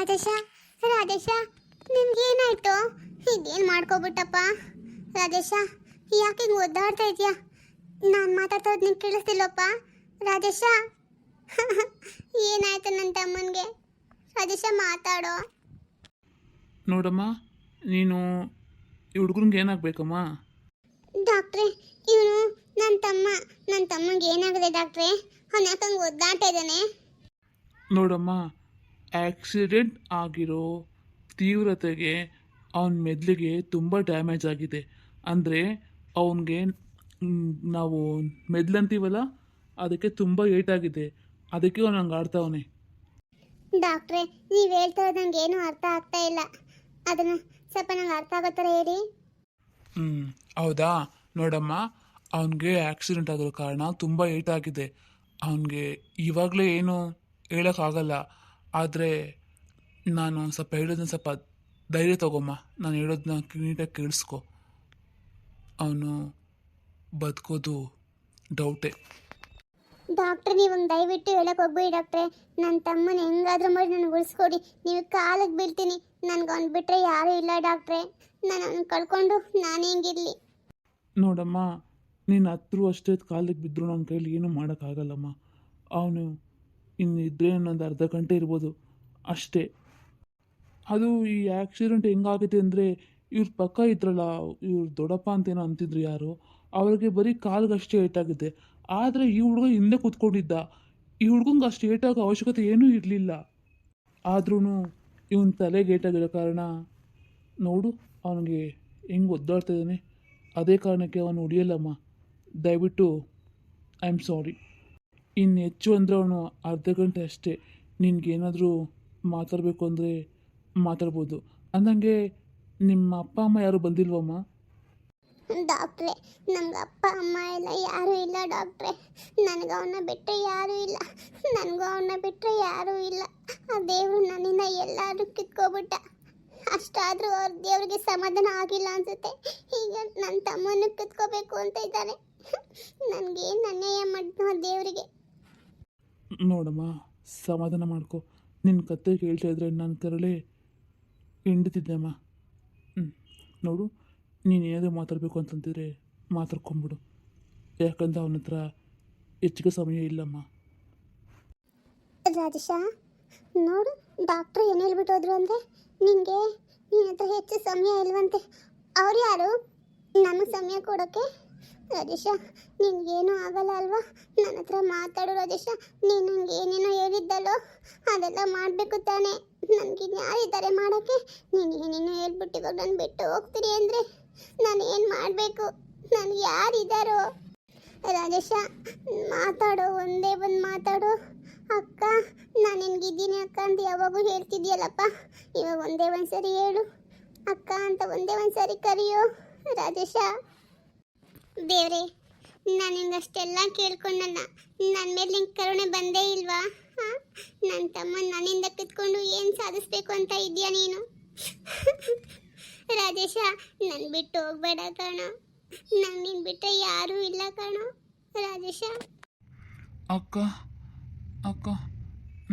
ರಾಜೇಶ ರಾಜೇಶ ನಿಮ್ಗೇನಾಯ್ತು? ಇದೇನು ಮಾಡ್ಕೊಬಿಟ್ಟಪ್ಪ ರಾಜೇಶ? ಯಾಕೆ ಹಿಂಗೆ ಒದ್ದಾಡ್ತಾ ಇದೆಯಾ? ನಾನು ಮಾತಾಡ್ತಾ ಇದ್ದು ನಿಂಗೆ ಕೇಳಿಸ್ತಿಲ್ಲಪ್ಪ ರಾಜೇಶ? ಏನಾಯ್ತು ನನ್ನ ತಮ್ಮನಿಗೆ? ರಾಜೇಶ ಮಾತಾಡೋ. ನೋಡಮ್ಮ, ನೀನು ಈ ಹುಡುಗನಿಗೆ ಏನಾಗಬೇಕಮ್ಮ? ಡಾಕ್ಟ್ರೇ, ಇವನು ನನ್ನ ತಮ್ಮಂಗೆ ಏನಾಗಿದೆ ಡಾಕ್ಟ್ರೇ? ಅವ್ನು ಯಾಕಂಗೆ ಒದ್ದಾಡ್ತಾ ಇದ್ದಾನೆ? ನೋಡಮ್ಮ, ಆಕ್ಸಿಡೆಂಟ್ ಆಗಿರೋ ತೀವ್ರತೆಗೆ ಅವನ ಮೆದುಳಿಗೆ ತುಂಬ ಡ್ಯಾಮೇಜ್ ಆಗಿದೆ. ಅಂದರೆ ಅವನಿಗೆ ನಾವು ಮೆದುಳಂತೀವಲ್ಲ, ಅದಕ್ಕೆ ತುಂಬ ಏಟಾಗಿದೆ. ಅದಕ್ಕೆ ಅವನು ಹಂಗೆ ಆಡ್ತಾವನೆ. ಡಾಕ್ಟ್ರೇ, ನೀವು ಹೇಳ್ತಾ ಇರೋದು ನಂಗೆ ಏನೂ ಅರ್ಥ ಆಗ್ತಾ ಇಲ್ಲ. ಅದನ್ನು ಸ್ವಲ್ಪ ನಂಗೆ ಅರ್ಥ ಆಗೋ ಥರ ಹೇಳಿ. ಹೌದಾ? ನೋಡಮ್ಮ, ಅವನಿಗೆ ಆಕ್ಸಿಡೆಂಟ್ ಆಗಿರೋ ಕಾರಣ ತುಂಬ ಏಟಾಗಿದೆ. ಅವನಿಗೆ ಇವಾಗಲೇ ಏನು ಹೇಳೋಕ್ಕಾಗಲ್ಲ. ಆದರೆ ನಾನು ಸ್ವಲ್ಪ ಹೇಳೋದನ್ನ ಸ್ವಲ್ಪ ಧೈರ್ಯ ತಗೊಮ್ಮ. ನಾನು ಹೇಳೋದನ್ನ ನೀಟಾಗಿ ಕೇಳಿಸ್ಕೊ. ಅವನು ಬದುಕೋದು ಡೌಟೇ. ಡಾಕ್ಟ್ರೆ, ನೀವು ಹಂಗೆ ದಯವಿಟ್ಟು ಹೇಳಕ್ಕೆ ಹೋಗ್ಬೇಡಿ ಡಾಕ್ಟ್ರೆ. ನನ್ನ ತಮ್ಮನ ಹೆಂಗಾದ್ರೂ ಮಾಡಿ ನನಗೆ ಉಳಿಸ್ಕೊಡಿ. ನೀವು ಕಾಲಿಗೆ ಬೀಳ್ತೀನಿ. ನನಗೆ ಅವ್ನು ಬಿಟ್ಟರೆ ಯಾರೂ ಇಲ್ಲ ಡಾಕ್ಟ್ರೆ. ನಾನು ಅವ್ನು ಕಳ್ಕೊಂಡು ನಾನು ಹೆಂಗಿರಲಿ? ನೋಡಮ್ಮ, ನೀನು ಹತ್ರು ಅಷ್ಟೇ ಕಾಲಿಗೆ ಬಿದ್ದರೂ ನನ್ನ ಕೈಲಿ ಏನೂ ಮಾಡೋಕ್ಕಾಗಲ್ಲಮ್ಮ. ಅವನು ಇನ್ನಿದ್ರೆ ಇನ್ನೊಂದು ಅರ್ಧ ಗಂಟೆ ಇರ್ಬೋದು ಅಷ್ಟೇ. ಅದು ಈ ಆಕ್ಸಿಡೆಂಟ್ ಹೆಂಗಾಗಿದೆ ಅಂದರೆ, ಇವ್ರ ಪಕ್ಕ ಇದ್ರಲ್ಲ, ಇವ್ರು ದೊಡ್ಡಪ್ಪ ಅಂತೇನೋ ಅಂತಿದ್ರು ಯಾರು, ಅವ್ರಿಗೆ ಬರೀ ಕಾಲಿಗಷ್ಟೇ ಏಟಾಗಿದೆ. ಆದರೆ ಈ ಹುಡುಗ ಹಿಂದೆ ಕೂತ್ಕೊಂಡಿದ್ದ. ಈ ಹುಡುಗಂಗೆ ಅಷ್ಟು ಏಟಾಗೋ ಅವಶ್ಯಕತೆ ಏನೂ ಇರಲಿಲ್ಲ. ಆದ್ರೂ ಇವನ ತಲೆಗೆ ಏಟಾಗಿರೋ ಕಾರಣ ನೋಡು ಅವನಿಗೆ ಹೆಂಗೆ ಒದ್ದಾಡ್ತಾ ಇದ್ದಾನೆ. ಅದೇ ಕಾರಣಕ್ಕೆ ಅವನು ಉಳಿಯಲ್ಲಮ್ಮ. ದಯವಿಟ್ಟು ಐ ಆಮ್ ಸಾರಿ. ಇನ್ನು ಹೆಚ್ಚು ಅಂದರೆ ಅವನು ಅರ್ಧ ಗಂಟೆ ಅಷ್ಟೇ. ನಿನಗೇನಾದರೂ ಮಾತಾಡಬೇಕು ಅಂದರೆ ಮಾತಾಡ್ಬೋದು. ಅಂದಂಗೆ ನಿಮ್ಮ ಅಪ್ಪ ಅಮ್ಮ ಯಾರು ಬಂದಿಲ್ವಮ್ಮ? ಡಾಕ್ಟ್ರೆ, ನಮ್ಗೆ ಅಪ್ಪ ಅಮ್ಮ ಎಲ್ಲ ಯಾರೂ ಇಲ್ಲ ಡಾಕ್ಟ್ರೆ. ನನಗೆ ಅವನ್ನ ಬಿಟ್ಟರೆ ಯಾರೂ ಇಲ್ಲ. ನನಗೂ ಅವನ್ನ ಬಿಟ್ಟರೆ ಯಾರೂ ಇಲ್ಲ. ಆ ದೇವರು ನನ್ನಿಂದ ಎಲ್ಲರೂ ಕಿತ್ಕೊಬಿಟ್ಟ. ಅಷ್ಟಾದರೂ ಅವ್ರ ದೇವ್ರಿಗೆ ಸಮಾಧಾನ ಆಗಿಲ್ಲ ಅನ್ಸುತ್ತೆ. ಈಗ ನನ್ನ ತಮ್ಮನ್ನು ಕಿತ್ಕೋಬೇಕು ಅಂತ ಇದ್ದಾನೆ. ನನಗೇನು ಅನ್ಯಾಯ ಮಾಡಿದ್ನೋ ಆ ದೇವರಿಗೆ. ನೋಡಮ್ಮ, ಸಮಾಧಾನ ಮಾಡ್ಕೊ. ನಿನ್ನ ಕತೆ ಕೇಳ್ತಾ ಇದ್ರೆ ನನ್ನ ಕರಳೆ ಹಿಂಡ್ತಿದ್ದೆಮ್ಮ. ನೋಡು, ನೀನು ಏನಾದರೂ ಮಾತಾಡಬೇಕು ಅಂತಂತಿದ್ರೆ ಮಾತಾಡ್ಕೊಂಬಿಡು. ಯಾಕಂದ್ರೆ ಅವನ ಹತ್ರ ಹೆಚ್ಚಿಗೆ ಸಮಯ ಇಲ್ಲಮ್ಮ. ರಾಜೇಶ, ನೋಡು, ಡಾಕ್ಟ್ರು ಏನು ಹೇಳ್ಬಿಟ್ಟು ಹೋದ್ರು ಅಂದರೆ ನಿನ್ನ ಹತ್ರ ಹೆಚ್ಚು ಸಮಯ ಇಲ್ವಂತೆ. ಅವ್ರು ಯಾರು ನಮಗೆ ಸಮಯ ಕೊಡೋಕ್ಕೆ? ರಾಜೇಶ, ನಿನಗೇನೂ ಆಗಲ್ಲ ಅಲ್ವಾ? ನನ್ನ ಹತ್ರ ಮಾತಾಡು ರಾಜೇಶ. ನೀನು ನನಗೆ ಏನೇನೋ ಹೇಳಿದ್ದಲ್ಲೋ ಅದೆಲ್ಲ ಮಾಡಬೇಕು ತಾನೇ. ನನಗಿನ್ನು ಯಾರಿದ್ದಾರೆ ಮಾಡೋಕ್ಕೆ? ನೀನು ಏನೇನೋ ಹೇಳ್ಬಿಟ್ಟು ಇವಾಗ ನಾನು ಬಿಟ್ಟು ಹೋಗ್ತೀರಿ ಅಂದರೆ ನಾನು ಏನು ಮಾಡಬೇಕು? ನನಗೆ ಯಾರಿದ್ದಾರೋ? ರಾಜೇಶ, ಮಾತಾಡೋ, ಒಂದೇ ಬಂದು ಮಾತಾಡು. ಅಕ್ಕ, ನಾನು ನಿನಗಿದ್ದೀನಿ ಅಕ್ಕ ಅಂತ ಯಾವಾಗೂ ಹೇಳ್ತಿದ್ಯಲ್ಲಪ್ಪ. ಇವಾಗ ಒಂದೇ ಒಂದು ಸರಿ ಹೇಳು ಅಕ್ಕ ಅಂತ, ಒಂದೇ ಒಂದು ಸರಿ ಕರೆಯೋ ರಾಜೇಶ. ದೇವ್ರೆ, ನಾನು ನಿಂಗಷ್ಟೆಲ್ಲ ಕೇಳ್ಕೊಂಡಲ್ಲ. ನನ್ನ ಮೇಲೆ ನಿಂಗೆ ಕರುಣೆ ಬಂದೇ ಇಲ್ವಾ? ಹಾಂ, ನನ್ನ ತಮ್ಮ ನನ್ನಿಂದ ಕಿತ್ಕೊಂಡು ಏನು ಸಾಧಿಸ್ಬೇಕು ಅಂತ ಇದೆಯಾ ನೀನು? ರಾಜೇಶ, ನನ್ನ ಬಿಟ್ಟು ಹೋಗ್ಬೇಡ ಕಣೋ. ನಂಗೆ ನಿನ್ನ ಬಿಟ್ಟರೆ ಯಾರೂ ಇಲ್ಲ ಕಣೋ ರಾಜೇಶ. ಅಕ್ಕ ಅಕ್ಕ,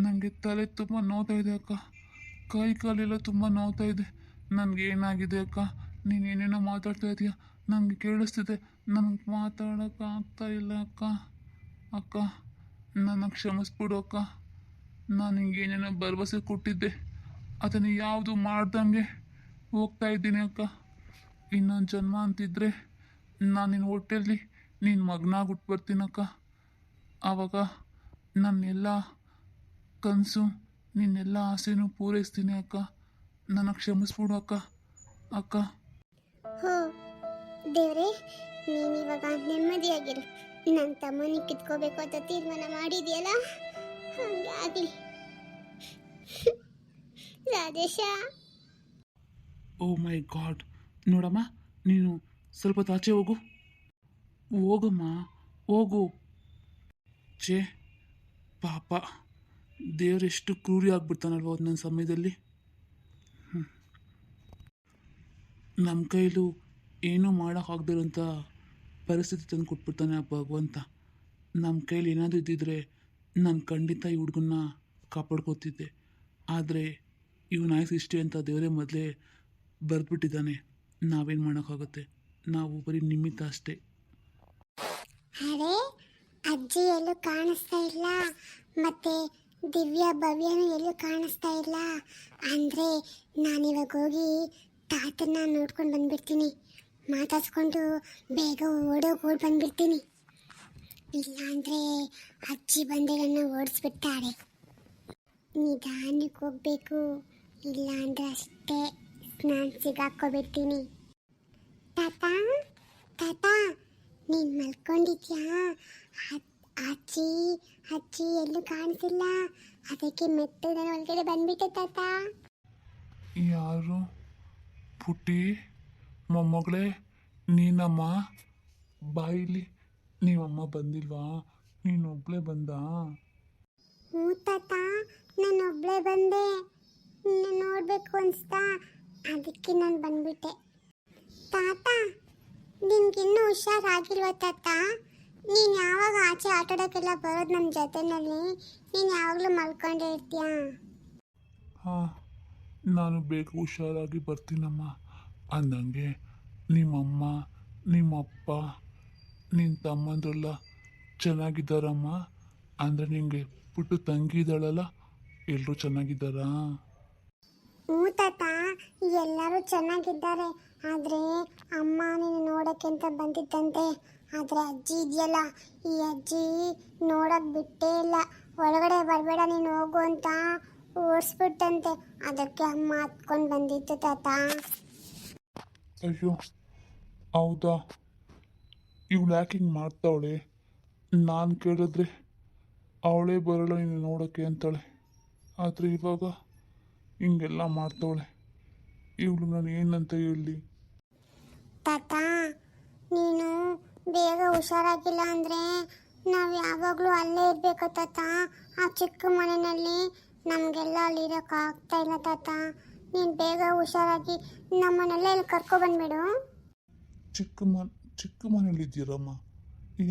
ನನಗೆ ತಲೆ ತುಂಬ ನೋವ್ತಾ ಇದೆ ಅಕ್ಕ. ಕೈ ಕಾಲೆಲ್ಲ ತುಂಬ ನೋವ್ತಾ ಇದೆ. ನನಗೇನಾಗಿದೆ ಅಕ್ಕ? ನೀನು ಏನೇನೋ ಮಾತಾಡ್ತಾ ಇದೀಯ, ನನಗೆ ಕೇಳಿಸ್ತಿದೆ. ನನಗೆ ಮಾತಾಡೋಕ್ಕಾಗ್ತಾ ಇಲ್ಲ ಅಕ್ಕ. ಅಕ್ಕ, ನನ್ನ ಕ್ಷಮಿಸ್ಬಿಡು ಅಕ್ಕ. ನಾನು ನಿಂಗೇನೇನೋ ಭರವಸೆ ಕೊಟ್ಟಿದ್ದೆ, ಅದನ್ನು ಯಾವುದು ಮಾಡ್ದಂಗೆ ಹೋಗ್ತಾ ಇದ್ದೀನಿ ಅಕ್ಕ. ಇನ್ನೊಂದು ಜನ್ಮ ಅಂತಿದ್ರೆ ನಾನು ನಿನ್ನ ಹೊಟ್ಟೆಯಲ್ಲಿ ನಿನ್ನ ಮಗನಾಗಿ ಹುಟ್ಬರ್ತೀನಕ್ಕ. ಆವಾಗ ನನ್ನೆಲ್ಲ ಕನಸು, ನಿನ್ನೆಲ್ಲ ಆಸೆನೂ ಪೂರೈಸ್ತೀನಿ ಅಕ್ಕ. ನನ್ನ ಕ್ಷಮಿಸ್ಬಿಡು ಅಕ್ಕ. ಅಕ್ಕ, ಹೋ ದೇವ್ರೆ, ನೀನು ಇವಾಗ ನೆಮ್ಮದಿಯಾಗಿರು. ನನ್ನ ತಮ್ಮನಿಗೆ ಕಿತ್ಕೋಬೇಕು ಅಂತ ತೀರ್ಮಾನ ಮಾಡಿದ್ಯಲ್ಲ, ಹಂಗಾಗಲಿ ರಾಜೇಶ. ಓ ಮೈ ಗಾಡ್. ನೋಡಮ್ಮ, ನೀನು ಸ್ವಲ್ಪ ತಾಚೆ ಹೋಗು. ಹೋಗಮ್ಮ, ಹೋಗು. ಛೇ ಪಾಪ, ದೇವರೆಷ್ಟು ಕ್ರೂರಿ ಆಗ್ಬಿಡ್ತಾನಲ್ವ ನನ್ನ ಸಮಯದಲ್ಲಿ. ನಮ್ಮ ಕೈಲೂ ಏನೂ ಮಾಡೋಕ್ಕಾಗ್ದಿರೋಂಥ ಪರಿಸ್ಥಿತಿ ತಂದು ಕೊಟ್ಬಿಡ್ತಾನೆ ಆ ಭಗವಂತ. ನಮ್ಮ ಕೈಲಿ ಏನಾದರೂ ಇದ್ದಿದ್ರೆ ನಾನು ಖಂಡಿತ ಈ ಹುಡುಗನ್ನ ಕಾಪಾಡ್ಕೋತಿದ್ದೆ. ಆದರೆ ಇವನ ಆಯ್ತು ಇಷ್ಟೇ ಅಂತ ದೇವರೇ ಮೊದಲೇ ಬರೆದ್ಬಿಟ್ಟಿದ್ದಾನೆ. ನಾವೇನು ಮಾಡೋಕ್ಕಾಗುತ್ತೆ, ನಾವು ಬರೀ ನಿಮಿತ್ತ ಅಷ್ಟೇ. ಅರೆ ಅಜ್ಜಿ ಎಲ್ಲೂ ಕಾಣಿಸ್ತಾ ಇಲ್ಲ, ಮತ್ತೆ ದಿವ್ಯ ಭವ್ಯನೂ ಎಲ್ಲೂ ಕಾಣಿಸ್ತಾ ಇಲ್ಲ. ಅಂದರೆ ನಾನಿವಾಗ ಹೋಗಿ ತಾತನ್ನ ನೋಡ್ಕೊಂಡು ಬಂದ್ಬಿಡ್ತೀನಿ, ಮಾತಾಡ್ಸ್ಕೊಂಡು ಬೇಗ ಓಡಿ ಬಂದ್ಬಿಡ್ತೀನಿ. ಇಲ್ಲಾಂದರೆ ಅಜ್ಜಿ ಬಂದು ನನ್ನ ಓಡಿಸ್ಬಿಡ್ತಾರೆ. ನಿಧಾನಕ್ಕೆ ಹೋಗ್ಬೇಕು, ಇಲ್ಲಾಂದ್ರೆ ಅಷ್ಟೇ ನಾನು ಸಿಗಾಕ್ಕೊಬಿಡ್ತೀನಿ. ತಾತ ತಾತ ನೀನು ಮಲ್ಕೊಂಡಿದ್ಯಾ? ಅಜ್ಜಿ ಅಜ್ಜಿ ಎಲ್ಲೂ ಕಾಣಿಸಿಲ್ಲ, ಅದಕ್ಕೆ ಮೆತ್ತು ನಾನು ಒಳಗಡೆ ಬಂದ್ಬಿಟ್ಟೆ ತಾತ. ಯಾರು? ಪುಟ್ಟಿ ಮೊಮ್ಮಗಳೇ, ನೀನಮ್ಮ? ಬಾಯಿಲಿ ನೀವಮ್ಮ ಬಂದಿಲ್ವಾ? ನೀನೊಬ್ಬಳೇ ಬಂದ? ಹ್ಞೂ ತಾತ, ನಾನೊಬ್ಬಳೇ ಬಂದೆ. ನಿನ್ನ ನೋಡಬೇಕು ಅನಿಸ್ತಾ, ಅದಕ್ಕೆ ನಾನು ಬಂದ್ಬಿಟ್ಟೆ. ತಾತ ನಿನ್ಗಿನ್ನೂ ಹುಷಾರಾಗಿಲ್ವ ತಾತ? ನೀನು ಯಾವಾಗ ಆಚೆ ಆಟಾಡೋಕ್ಕೆಲ್ಲ ಬರೋದು ನಮ್ಮ ಜೊತೆಯಲ್ಲಿ? ನೀನು ಯಾವಾಗಲೂ ಮಲ್ಕೊಂಡೇ ಇರ್ತೀಯಾ? ಹಾಂ, ನಾನು ಬೇಗ ಹುಷಾರಾಗಿ ಬರ್ತೀನಮ್ಮ. ಅಂದಂಗೆ ನಿಮ್ಮಮ್ಮ, ನಿಮ್ಮಪ್ಪ, ನಿನ್ನ ತಮ್ಮಂದ್ರೆಲ್ಲ ಚೆನ್ನಾಗಿದ್ದಾರಮ್ಮ? ಅಂದರೆ ನಿನಗೆ ಪುಟ್ಟು ತಂಗಿ ಇದ್ದಾಳಲ್ಲ, ಎಲ್ಲರೂ ಚೆನ್ನಾಗಿದ್ದಾರಾ? ಹ್ಞೂ ತಾತ, ಎಲ್ಲರೂ ಚೆನ್ನಾಗಿದ್ದಾರೆ. ಆದರೆ ಅಮ್ಮ ನೀನು ನೋಡೋಕ್ಕೆ ಅಂತ ಬಂದಿದ್ದಂತೆ. ಆದರೆ ಅಜ್ಜಿ ಇದೆಯಲ್ಲ, ಈ ಅಜ್ಜಿ ನೋಡೋಕ್ಕೆ ಬಿಟ್ಟೇ ಇಲ್ಲ. ಒಳಗಡೆ ಬರಬೇಡ ನೀನು ಹೋಗು ಅಂತ ಓಡಿಸ್ಬಿಟ್ಟಂತೆ. ಅದಕ್ಕೆ ಅಮ್ಮ ಹತ್ಕೊಂಡು ಬಂದಿತ್ತು ತಾತ. ಅಯ್ಯೋ ಹೌದಾ? ಇವಳು ಯಾಕೆ ಹಿಂಗೆ ಮಾಡ್ತಾವಳೆ? ನಾನು ಕೇಳಿದ್ರೆ ಅವಳೇ ಬರೋಲ್ಲ ನೀನು ನೋಡೋಕ್ಕೆ ಅಂತಾಳೆ, ಆದರೆ ಇವಾಗ ಹಿಂಗೆಲ್ಲ ಮಾಡ್ತಾವಳೆ. ಇವಳು ನಾನು ಏನಂತ ಹೇಳಲಿ? ತಾತ ನೀನು ಬೇಗ ಹುಷಾರಾಗಿಲ್ಲ ಅಂದರೆ ನಾವು ಯಾವಾಗಲೂ ಅಲ್ಲೇ ಇರಬೇಕು ತಾತ. ಆ ಚಿಕ್ಕ ಮನೆಯಲ್ಲಿ ನಮಗೆಲ್ಲ ಅಲ್ಲಿರೋಕೆ ಆಗ್ತಾ ಇಲ್ಲ ತಾತ. ನೀನು ಬೇಗ ಹುಷಾರಾಗಿ ನಮ್ಮನ್ನೆಲ್ಲ ಇಲ್ಲಿ ಕರ್ಕೊಬಂದ್ಬಿಡು. ಚಿಕ್ಕ ಮನೇಲಿದ್ದೀರಮ್ಮ?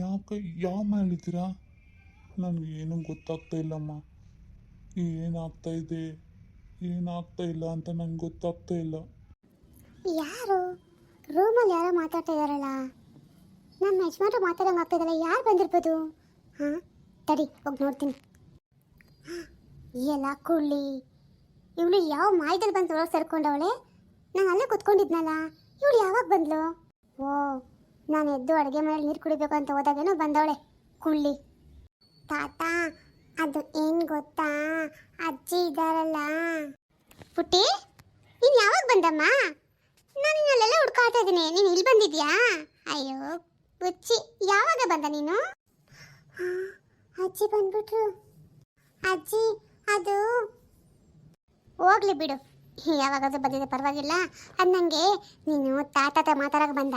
ಯಾಕೆ ಯಾವ ಮನೇಲಿದ್ದೀರಾ? ನನಗೇನು ಗೊತ್ತಾಗ್ತಾ ಇಲ್ಲಮ್ಮ. ಏನಾಗ್ತಾ ಇದೆ ಏನಾಗ್ತಾ ಇಲ್ಲ ಅಂತ ನಂಗೆ ಗೊತ್ತಾಗ್ತಾ ಇಲ್ಲ. ಯಾರು ರೂಮಲ್ಲಿ ಯಾರೋ ಮಾತಾಡ್ತಾ ಇದ್ದಾರಲ್ಲ? ನಮ್ಮ ಯಜಮಾನ್ರು ಮಾತಾಡೋಂಗೆ ಆಗ್ತಿದ್ದಲ್ಲ, ಯಾರು ಬಂದಿರ್ಬೋದು? ಹಾಂ ತಡಿ ಹೋಗಿ ನೋಡ್ತೀನಿ. ಎಲ್ಲ ಕುಳ್ಳಿ ಇವಳು ಯಾವ ಮಾಯದಲ್ಲಿ ಬಂದು ಒಳಗೆ ಸೇರ್ಕೊಂಡವಳೆ? ನಾನು ಅಲ್ಲೇ ಕೂತ್ಕೊಂಡಿದ್ನಲ್ಲ, ಇವಳು ಯಾವಾಗ ಬಂದ್ಲು? ಓ, ನಾನು ಎದ್ದು ಅಡುಗೆ ಮನೇಲಿ ನೀರು ಕುಡಿಬೇಕು ಅಂತ ಹೋದಾಗೇನೋ ಬಂದವಳೆ ಕುಳ್ಳಿ. ತಾತ ಅದು ಏನು ಗೊತ್ತಾ, ಅಜ್ಜಿ ಇದ್ದಾರಲ್ಲ. ಪುಟ್ಟಿ ನೀನು ಯಾವಾಗ ಬಂದಮ್ಮ? ನಾನು ಇನ್ನಲ್ಲೆಲ್ಲ ಹುಡ್ಕಾಡ್ತಾ ಇದ್ದೀನಿ, ನೀನು ಇಲ್ಲಿ ಬಂದಿದ್ಯಾ? ಅಯ್ಯೋ ಬುಚ್ಚಿ, ಯಾವಾಗ ಬಂದ ನೀನು? ಅಜ್ಜಿ ಬಂದ್ಬಿಟ್ರು. ಅಜ್ಜಿ ಅದು ಹೋಗ್ಲಿ ಬಿಡು, ಯಾವಾಗಾದ್ರೂ ಬಂದಿದೆ ಪರವಾಗಿಲ್ಲ. ಅದು ನನಗೆ ನೀನು ತಾತ ಮಾತಾಡಕ್ಕೆ ಬಂದ?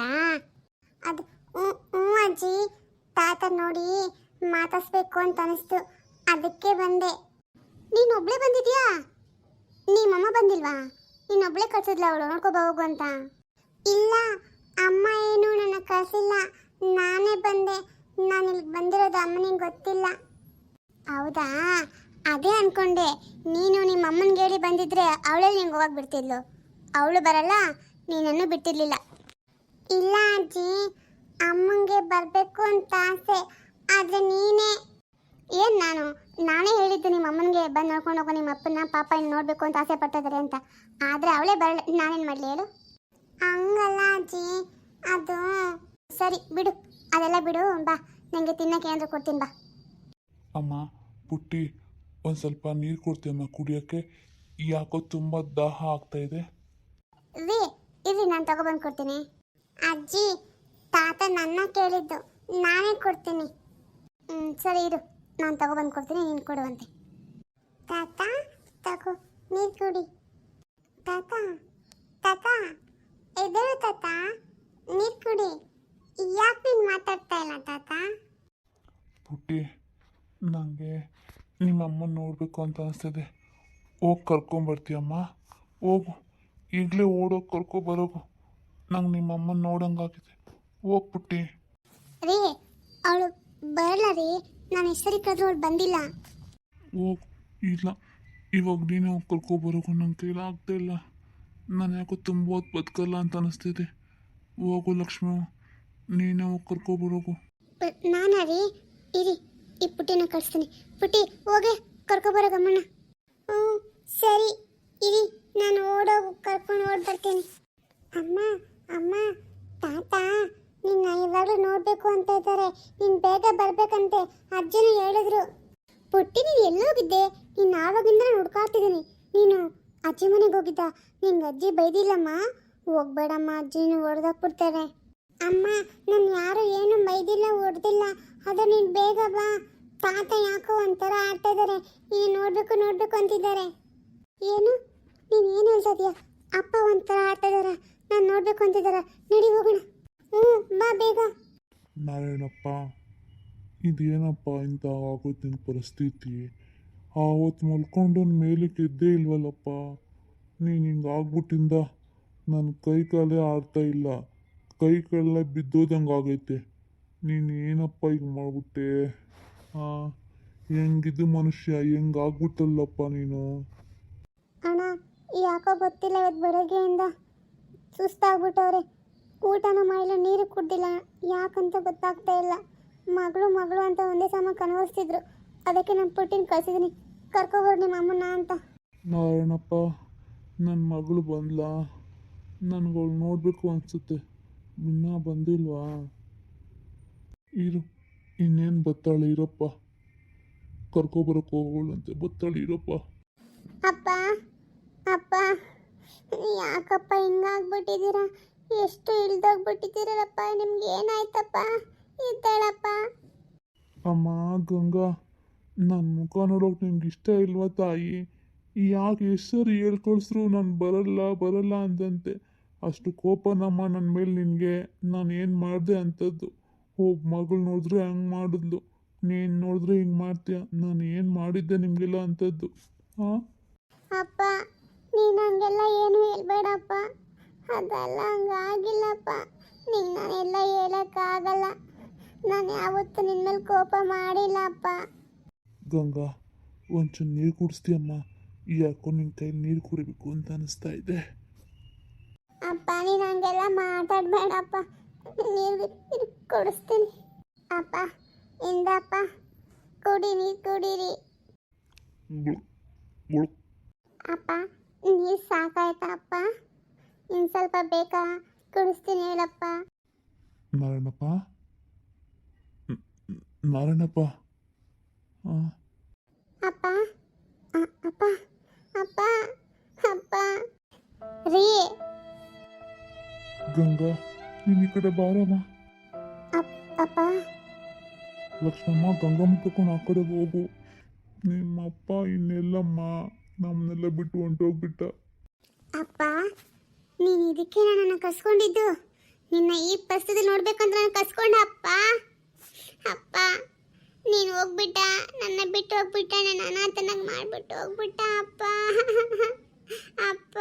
ಅದು ಹ್ಞೂ ಅಜ್ಜಿ, ತಾತ ನೋಡಿ ಮಾತಾಡಿಸ್ಬೇಕು ಅಂತ ಅನಿಸ್ತು, ಅದಕ್ಕೆ ಬಂದೆ. ನೀನೊಬ್ಳೇ ಬಂದಿದ್ಯಾ? ನಿಮ್ಮಮ್ಮ ಬಂದಿಲ್ವಾ? ನೀನೊಬ್ಳೇ ಕಳ್ಸಿದ್ಲ ಅವಳು ನೋಡ್ಕೊಬ ಹೋಗು ಅಂತ? ಇಲ್ಲ ಅಮ್ಮ ಏನು ನನ್ನ ಕಳಿಸಿಲ್ಲ, ನಾನೇ ಬಂದೆ. ನಾನು ಇಲ್ಲಿಗೆ ಬಂದಿರೋದು ಅಮ್ಮನಿಗೆ ಗೊತ್ತಿಲ್ಲ. ಹೌದಾ? ಅದೇ ಅನ್ಕೊಂಡೆ, ನೀನು ನಿಮ್ಮ ಅಮ್ಮನಿಗೆ ಹೇಳಿ ಬಂದಿದ್ರೆ ಅವಳೇ ನಿಂಗೆ ಹೋಗಕ್ಕೆ ಬಿಡ್ತಿದ್ಲು. ಅವಳು ಬರಲ್ಲ, ನೀನನ್ನು ಬಿಟ್ಟಿರ್ಲಿಲ್ಲ. ಇಲ್ಲ ಅಜ್ಜಿ, ಅಮ್ಮಂಗೆ ಬರಬೇಕು ಅಂತ ಆಸೆ, ಆದರೆ ನೀನೇ. ಏನು ನಾನೇ ಹೇಳಿದ್ದು ನಿಮ್ಮ ಅಮ್ಮನಿಗೆ ಬಂದು ನೋಡ್ಕೊಂಡು ಹೋಗೋ, ನಿಮ್ಮ ಅಪ್ಪನ ಪಾಪ ಇನ್ನು ನೋಡಬೇಕು ಅಂತ ಆಸೆ ಪಡ್ತಿದ್ದಾರೆ ಅಂತ. ಆದರೆ ಅವಳೇ ಬರಲ್ಲ, ನಾನೇನು ಮಾಡಲಿ ಹೇಳು? ಹಂಗಲ್ಲ ಅಜ್ಜಿ, ಅದು ಸರಿ ಬಿಡು, ಅದೆಲ್ಲ ಬಿಡು. ಬಾ, ನನಗೆ ತಿನ್ನಕ್ಕೆ ಏನಾದರೂ ಕೊಡ್ತೀನಿ ಬಾ. ಅಮ್ಮ ಪುಟ್ಟಿ, ಒಂದು ಸ್ವಲ್ಪ ನೀರು ಕೊಡ್ತೀಯಮ್ಮ ಕುಡಿಯೋಕ್ಕೆ? ಯಾಕೋ ತುಂಬ ದಾಹ ಆಗ್ತಾ ಇದೆ. ಇರ್ರಿ ನಾನು ತಗೊಬಂದು ಕೊಡ್ತೀನಿ. ಅಜ್ಜಿ ತಾತ ನನ್ನ ಕೇಳಿದ್ದು, ನಾನೇ ಕೊಡ್ತೀನಿ. ಸರಿ ಇರು, ನಾನು ತಗೊಬಂದು ಕೊಡ್ತೀನಿ, ನೀನು ಕೊಡುವಂತೆ. ತಾತ ತಗೋ ನೀರು ಕುಡಿ. ತಾತ ತಾತ ಎದ್ದೇಳು ತಾತ, ನೀರು ಕುಡಿ. ಯಾಕೆ ನೀನು ಮಾತಾಡ್ತಾ ಇಲ್ಲ ತಾತ? ಪುಟ್ಟಿ, ನನಗೆ ನಿಮ್ಮಮ್ಮನ ನೋಡಬೇಕು ಅಂತ ಅನಿಸ್ತಿದೆ. ಹೋಗಿ ಕರ್ಕೊಂಬರ್ತೀಯಮ್ಮ? ಹೋಗು, ಈಗಲೇ ಓಡೋಗಿ ಕರ್ಕೊಬರೋಗು. ನಂಗೆ ನಿಮ್ಮಮ್ಮನ ನೋಡೋಂಗಾಗಿದೆ. ಹೋಗಿ ಪುಟ್ಟಿ. ರೀ ಅವಳು ಬರಲ್ಲ ರೀ, ನಾನು ಹೆಸರಿ ಕರೆದ್ರು ಅವಳು ಬಂದಿಲ್ಲ. ಹೋಗು, ಇಲ್ಲ ಇವಾಗ ನೀನು ಕರ್ಕೊಬರೋಕು ನನ್ನ ಕೈಲಿ ಆಗ್ತಾ ಇಲ್ಲ. ನಾನು ಯಾಕೋ ತುಂಬ ಹೊತ್ತು ಬದುಕಲ್ಲ ಅಂತ ಅನಿಸ್ತಿದೆ. ಹೋಗು ಲಕ್ಷ್ಮಿ, ನೀನೇ ಹೋಗಿ ಕರ್ಕೊಬರೋಕು. ನಾನಾ ರೀ? ಇರಿ, ಈ ಪುಟ್ಟಿನ ಕಳಿಸ್ತೀನಿ. ಪುಟ್ಟಿ ಹೋಗೆ ಕರ್ಕೊಬರೋ ಗಮ್ಮಣ್ಣ. ಹ್ಞೂ ಸರಿ, ಇರಿ ನಾನು ಕರ್ಕೊಂಡು ಬರ್ತೀನಿ. ಅಮ್ಮ ಅಮ್ಮ, ತಾತ ನಿನ್ನ ಇವಾಗಲೂ ನೋಡಬೇಕು ಅಂತ ಇದ್ದಾರೆ. ನೀನು ಬೇಗ ಬರಬೇಕಂತೆ ಅಜ್ಜಿನೂ ಹೇಳಿದ್ರು. ಪುಟ್ಟಿ ನೀನು ಎಲ್ಲೋಗಿದ್ದೆ? ನೀನು ಆವಾಗಿಂದ ಹುಡ್ಕಾಡ್ತಿದ್ದೀನಿ. ನೀನು ಅಜ್ಜಿ ಮನೆಗೆ ಹೋಗಿದ್ದ? ನಿಂಗೆ ಅಜ್ಜಿ ಬೈದಿಲ್ಲಮ್ಮ? ಹೋಗ್ಬೇಡಮ್ಮ, ಅಜ್ಜಿನೂ ಹೊಡೆದಾಕ್ಬಿಡ್ತಾರೆ. ಅಮ್ಮ ನಾನು ಯಾರು ಏನು ಬೈದಿಲ್ಲ, ಹೊಡೆದಿಲ್ಲ. ಅದು ನೀನು ಬೇಗ ಬಾ. ತಾತ ಯಾಕೋ ಒಂಥರ ಆಡ್ತಾ ಇದ್ದಾರೆ. ನೀನು ನೋಡಬೇಕು ಅಂತಿದ್ದಾರೆ. ಏನು? ನೀನು ಏನು ಹೇಳ್ತಾ ಇದೀಯ? ಅಪ್ಪ ಒಂಥರ ಆಡ್ತಾ ಇದ್ದಾರೆ, ನಾನು ನೋಡಬೇಕು ಅಂತಿದ್ದಾರೆ. ನಡಿ ಹೋಗೋಣ. ಹ್ಞೂ ಬಾ ಬೇಗ. ನಾರಾಯಣಪ್ಪ, ಇದೇನಪ್ಪ ಇಂಥ ಆಗೋಯ್ತು ನಿನ್ನ ಪರಿಸ್ಥಿತಿ? ಆವತ್ತು ಮಲ್ಕೊಂಡು ಮೇಲಕ್ಕೆ ಎದ್ದೇ ಇಲ್ವಲ್ಲಪ್ಪ. ನೀನು ಹಿಂಗೆ ಆಗ್ಬಿಟ್ಟಿಂದ ನನ್ನ ಕೈ ಕಾಲೇ ಆಡ್ತಾ ಇಲ್ಲ, ಕೈ ಕಾಲೆಲ್ಲ ಬಿದ್ದೋದಂಗೆ ಆಗೈತೆ. ನೀನು ಏನಪ್ಪ ಈಗ ಮಾಡ್ಬಿಟ್ಟೆ? ಹಾಂ, ಹೆಂಗಿದ್ದು ಮನುಷ್ಯ ಹೆಂಗಾಗ್ಬಿಟ್ಟಲ್ಲಪ್ಪ ನೀನು. ಅಣ್ಣ ಯಾಕೋ ಗೊತ್ತಿಲ್ಲ, ಇವತ್ತು ಬೆಳಗ್ಗೆಯಿಂದ ಸುಸ್ತಾಗ್ಬಿಟ್ಟವ್ರೆ. ಊಟನೂ ಮಾಡಿಲ್ಲ, ನೀರು ಕುಡ್ದಿಲ್ಲ. ಯಾಕಂತ ಗೊತ್ತಾಗ್ತಾ ಇಲ್ಲ. ಮಗಳು ಅಂತ ಒಂದೇ ಸಮ ಕನ್ವರ್ಸ್ತಿದ್ರು. ಅದಕ್ಕೆ ನಾನು ಪುಟ್ಟಿನ ಕಳ್ಸಿದ್ದೀನಿ, ಕರ್ಕೊಬರ್ರಿ ನಿಮ್ಮ ಅಮ್ಮನ್ನ ಅಂತ. ನಾರಾಯಣಪ್ಪ, ನನ್ನ ಮಗಳು ಬಂದ್ಲಾ? ನನಗವಳು ನೋಡಬೇಕು ಅನಿಸುತ್ತೆ. ಇನ್ನೂ ಬಂದಿಲ್ವಾ? ಇರು, ಇನ್ನೇನು ಬತ್ತಾಳೆ, ಇರಪ್ಪ. ಕರ್ಕೊಬರಕ್ಕೆ ಹೋಗೋಳಂತೆ, ಬತ್ತಾಳೆ, ಇರಪ್ಪ. ಅಪ್ಪ ಅಪ್ಪ, ಯಾಕಪ್ಪ ಹಿಂಗಾಗ್ಬಿಟ್ಟಿದ್ದೀರಾ? ಎಷ್ಟು ಇಳ್ದೋಗ್ಬಿಟ್ಟಿದ್ದೀರಪ್ಪ? ನಿಮ್ಗೆ ಏನಾಯ್ತಪ್ಪ? ಇದ್ದಾಳಪ್ಪ. ಅಮ್ಮ ಗಂಗಾ, ನನ್ನ ಮುಖ ನೋಡೋಕೆ ನಿಮ್ಗೆ ಇಷ್ಟ ಇಲ್ವಾ ತಾಯಿ? ಯಾಕೆ ಎಷ್ಟು ಸರಿ ಹೇಳ್ಕೊಳ್ಸ್ರು ನಾನು ಬರಲ್ಲ ಅಂದಂತೆ. ಅಷ್ಟು ಕೋಪ ನಮ್ಮ ನನ್ನ ಮೇಲೆ ನಿನಗೆ. ನಾನು ಏನು ಮಾಡಿದೆ ಅಂಥದ್ದು? ಮಗಳು ನೋಡಿದ್ರೆ ಹಂಗೆ ಮಾಡಿದ್ಲು, ನೀನು ನೋಡಿದ್ರೆ ಹಿಂಗೆ ಮಾಡ್ತೀಯ. ನಾನು ಏನು ಮಾಡಿದ್ದೆ ನಿಮಗೆಲ್ಲ ಅಂಥದ್ದು? ಹಾಂ ಅಪ್ಪ, ನೀನು ಹಂಗೆಲ್ಲ ಏನು ಹೇಳ್ಬೇಡಪ್ಪ. ಅದೆಲ್ಲ ಹಂಗಾಗಿಲ್ಲಪ್ಪ. ನೀನು ನಾನೆಲ್ಲ ಹೇಳೋಕ್ಕಾಗಲ್ಲ. ನಾನು ಯಾವತ್ತೂ ನಿನ್ನ ಮೇಲೆ ಕೋಪ ಮಾಡಿಲ್ಲಪ್ಪ. ಗಂಗಾ, ಒಂಚೂರು ನೀರು ಕುಡಿಸ್ತೀಯಮ್ಮ? ಯಾಕೋ ನಿನ್ನ ಕೈಲಿ ನೀರು ಕುಡಿಬೇಕು ಅಂತ ಅನಿಸ್ತಾ ಇದೆ. ಅಪ್ಪ ನೀನು ಹಂಗೆಲ್ಲ ಮಾತಾಡಬೇಡಪ್ಪ. ನೀರು ಕುಡಿಸ್ತೀನಿ. ಅಪ್ಪ ಇಂದಪ್ಪ, ನೀರು ಕುಡೀರಿ. ಅಪ್ಪ ನೀರು ಸಾಕಾಯ್ತಾ ಅಪ್ಪ? ಇನ್ನು ಸ್ವಲ್ಪ ಬೇಕಾ? ಕುಡಿಸ್ತೀನಿ ಹೇಳಪ್ಪ. ನಾರಾಯಣಪ್ಪ, ನಾರಾಯಣಪ್ಪ. ಹಾಂ ಅಪ್ಪ ಅಪ್ಪ ಅಪ್ಪ ಅಪ್ಪ ರೀ. ಗಂಗಾ, ನೀನು ಈ ಕಡೆ ಬಾರಮ್ಮ. ಅಪ್ಪ ಲಕ್ಷ್ಮಮ್ಮ, ಗಂಗಮ್ಮ ತಕೊಂಡು ಆ ಕಡೆ ಹೋಗು. ನಿಮ್ಮಪ್ಪ ಇನ್ನೆಲ್ಲಮ್ಮ ನಮ್ಮನ್ನೆಲ್ಲ ಬಿಟ್ಟು ಹೊಂಟೋಗ್ಬಿಟ್ಟ. ಅಪ್ಪ, ನೀನು ಇದಕ್ಕೆ ನನ್ನ ಕಸ್ಕೊಂಡಿದ್ದು? ನಿನ್ನ ಈ ಪರಿಸ್ಥಿತಿ ನೋಡ್ಬೇಕಂದ್ರೆ ನಾನು ಕಸ್ಕೊಂಡ ಅಪ್ಪ. ಅಪ್ಪ ನೀನು ಹೋಗ್ಬಿಟ್ಟ, ನನ್ನ ಬಿಟ್ಟು ಹೋಗ್ಬಿಟ್ಟ, ನನ್ನ ಅನಾಥನಾಗಿ ಮಾಡಿಬಿಟ್ಟು ಹೋಗ್ಬಿಟ್ಟ ಅಪ್ಪ. ಅಪ್ಪ